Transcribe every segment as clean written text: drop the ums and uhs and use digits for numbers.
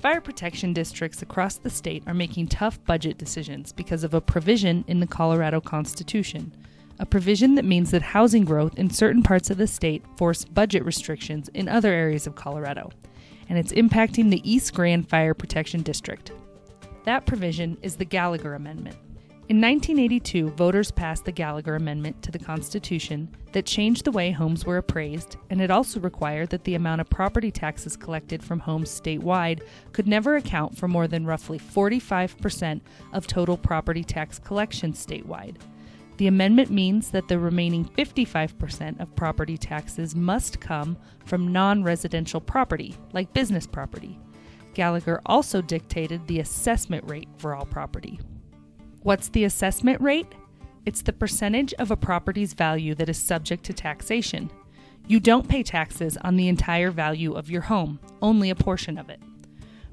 Fire protection districts across the state are making tough budget decisions because of a provision in the Colorado Constitution, a provision that means that housing growth in certain parts of the state force budget restrictions in other areas of Colorado, and it's impacting the East Grand Fire Protection District. That provision is the Gallagher Amendment. In 1982, voters passed the Gallagher Amendment to the Constitution that changed the way homes were appraised, and it also required that the amount of property taxes collected from homes statewide could never account for more than roughly 45% of total property tax collections statewide. The amendment means that the remaining 55% of property taxes must come from non-residential property, like business property. Gallagher also dictated the assessment rate for all property. What's the assessment rate? It's the percentage of a property's value that is subject to taxation. You don't pay taxes on the entire value of your home, only a portion of it.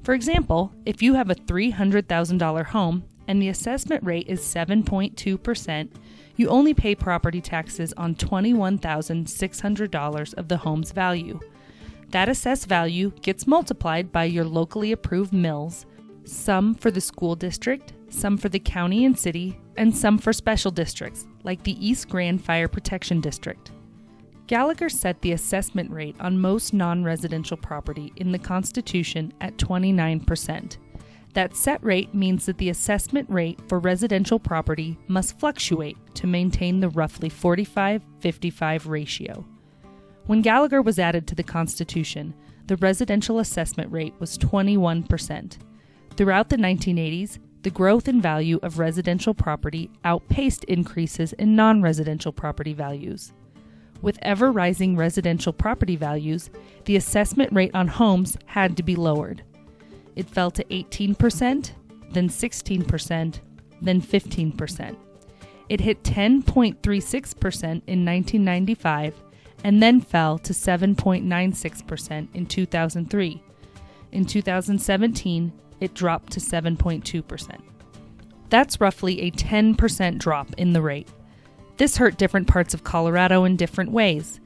For example, if you have a $300,000 home and the assessment rate is 7.2%, you only pay property taxes on $21,600 of the home's value. That assessed value gets multiplied by your locally approved mills, some for the school district, some for the county and city, and some for special districts, like the East Grand Fire Protection District. Gallagher set the assessment rate on most non-residential property in the Constitution at 29%. That set rate means that the assessment rate for residential property must fluctuate to maintain the roughly 45-55 ratio. When Gallagher was added to the Constitution, the residential assessment rate was 21%. Throughout the 1980s, the growth in value of residential property outpaced increases in non-residential property values. With ever-rising residential property values, the assessment rate on homes had to be lowered. It fell to 18%, then 16%, then 15%. It hit 10.36% in 1995, and then fell to 7.96% in 2003. In 2017, it dropped to 7.2%. That's roughly a 10% drop in the rate. This hurt different parts of Colorado in different ways.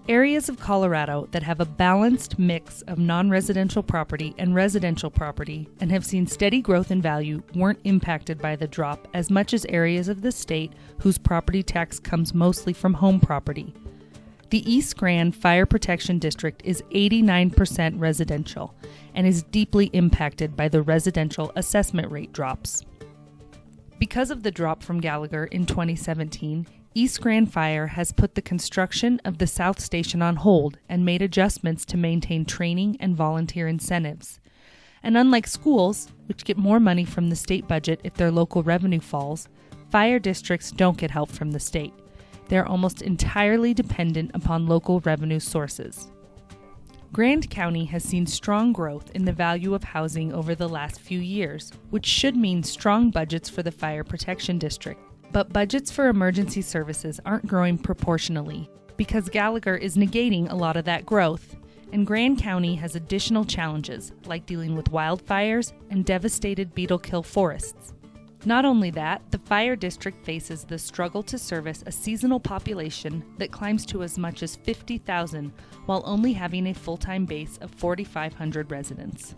Areas of Colorado that have a balanced mix of non-residential property and residential property and have seen steady growth in value weren't impacted by the drop as much as areas of the state whose property tax comes mostly from home property. The East Grand Fire Protection District is 89% residential and is deeply impacted by the residential assessment rate drops. Because of the drop from Gallagher in 2017, East Grand Fire has put the construction of the South Station on hold and made adjustments to maintain training and volunteer incentives. And unlike schools, which get more money from the state budget if their local revenue falls, fire districts don't get help from the state. They're almost entirely dependent upon local revenue sources. Grand County has seen strong growth in the value of housing over the last few years, which should mean strong budgets for the Fire Protection District. But budgets for emergency services aren't growing proportionally because Gallagher is negating a lot of that growth, and Grand County has additional challenges like dealing with wildfires and devastated beetle kill forests. Not only that, the fire district faces the struggle to service a seasonal population that climbs to as much as 50,000 while only having a full-time base of 4,500 residents.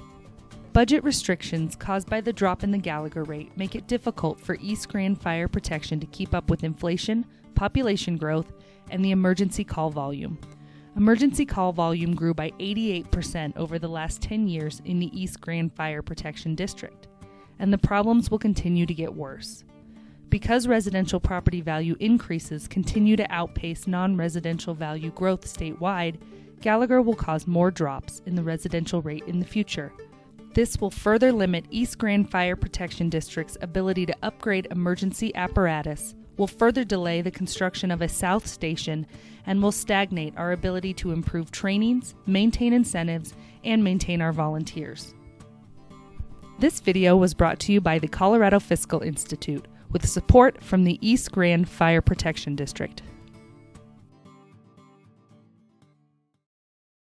Budget restrictions caused by the drop in the Gallagher rate make it difficult for East Grand Fire Protection to keep up with inflation, population growth, and the emergency call volume. Emergency call volume grew by 88% over the last 10 years in the East Grand Fire Protection District, and the problems will continue to get worse. Because residential property value increases continue to outpace non-residential value growth statewide, Gallagher will cause more drops in the residential rate in the future. This will further limit East Grand Fire Protection District's ability to upgrade emergency apparatus, will further delay the construction of a South Station, and will stagnate our ability to improve trainings, maintain incentives, and maintain our volunteers. This video was brought to you by the Colorado Fiscal Institute with support from the East Grand Fire Protection District.